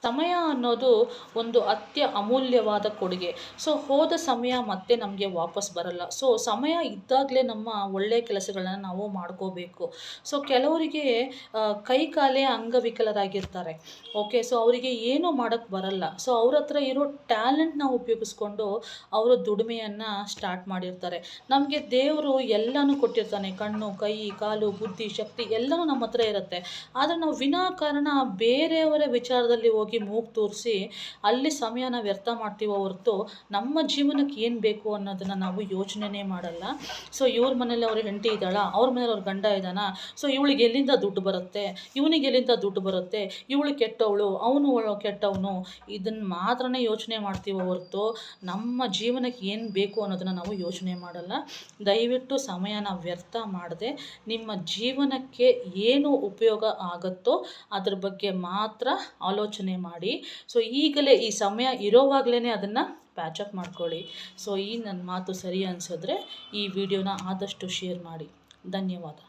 ಸಮಯ ಅನ್ನೋದು ಒಂದು ಅಮೂಲ್ಯವಾದ ಕೊಡುಗೆ. ಸೊ ಹೋದ ಸಮಯ ಮತ್ತೆ ನಮಗೆ ವಾಪಸ್ ಬರಲ್ಲ. ಸೊ ಸಮಯ ಇದ್ದಾಗಲೇ ನಮ್ಮ ಒಳ್ಳೆಯ ಕೆಲಸಗಳನ್ನ ನಾವು ಮಾಡ್ಕೋಬೇಕು. ಸೊ ಕೆಲವರಿಗೆ ಕೈ ಕಾಲೇ ಅಂಗವಿಕಲರಾಗಿರ್ತಾರೆ. ಓಕೆ. ಸೊ ಅವರಿಗೆ ಏನೂ ಮಾಡೋಕ್ಕೆ ಬರಲ್ಲ. ಸೊ ಅವ್ರ ಹತ್ರ ಇರೋ ಟ್ಯಾಲೆಂಟ್ನ ಉಪಯೋಗಿಸ್ಕೊಂಡು ಅವರು ದುಡಿಮೆಯನ್ನು ಸ್ಟಾರ್ಟ್ ಮಾಡಿರ್ತಾರೆ. ನಮಗೆ ದೇವರು ಎಲ್ಲನೂ ಕೊಟ್ಟಿರ್ತಾನೆ. ಕಣ್ಣು, ಕೈ, ಕಾಲು, ಬುದ್ಧಿ, ಶಕ್ತಿ ಎಲ್ಲನೂ ನಮ್ಮ ಹತ್ರ ಇರುತ್ತೆ. ಆದರೆ ನಾವು ವಿನಾಕಾರಣ ಬೇರೆಯವರ ವಿಚಾರದಲ್ಲಿ ಹೋಗಿ ಮೂಗು ತೂರಿಸಿ ಅಲ್ಲಿ ಸಮಯನ ವ್ಯರ್ಥ ಮಾಡ್ತೀವೋ ಹೊರತು ನಮ್ಮ ಜೀವನಕ್ಕೆ ಏನು ಬೇಕು ಅನ್ನೋದನ್ನು ನಾವು ಯೋಚನೆನೇ ಮಾಡಲ್ಲ. ಸೊ ಇವ್ರ ಮನೇಲಿ ಅವ್ರ ಹೆಂಡತಿ ಇದ್ದಾಳಾ, ಅವ್ರ ಮನೇಲಿ ಅವ್ರ ಗಂಡ ಇದ್ದಾನಾ, ಸೊ ಇವಳಿಗೆ ಎಲ್ಲಿಂದ ದುಡ್ಡು ಬರುತ್ತೆ, ಇವನಿಗೆ ಎಲ್ಲಿಂದ ದುಡ್ಡು ಬರುತ್ತೆ, ಇವಳು ಕೆಟ್ಟವಳು, ಅವನು ಕೆಟ್ಟವನು, ಇದನ್ನು ಮಾತ್ರನೇ ಯೋಚನೆ ಮಾಡ್ತೀವೋ ಹೊರತು ನಮ್ಮ ಜೀವನಕ್ಕೆ ಏನು ಬೇಕು ಅನ್ನೋದನ್ನು ನಾವು ಯೋಚನೆ ಮಾಡಲ್ಲ. ದಯವಿಟ್ಟು ಸಮಯನ ವ್ಯರ್ಥ ಮಾಡದೆ ನಿಮ್ಮ ಜೀವನಕ್ಕೆ ಏನು ಉಪಯೋಗ ಆಗುತ್ತೋ ಅದ್ರ ಬಗ್ಗೆ ಮಾತ್ರ ಆಲೋಚನೆ ಮಾಡಿ. ಸೊ ಈಗಲೇ ಈ ಸಮಯ ಇರೋವಾಗಲೇ ಅದನ್ನು ಪ್ಯಾಚಪ್ ಮಾಡ್ಕೊಳ್ಳಿ. ಸೊ ಈ ನನ್ನ ಮಾತು ಸರಿ ಅನಿಸಿದ್ರೆ ಈ ವಿಡಿಯೋನ ಆದಷ್ಟು ಶೇರ್ ಮಾಡಿ. ಧನ್ಯವಾದ.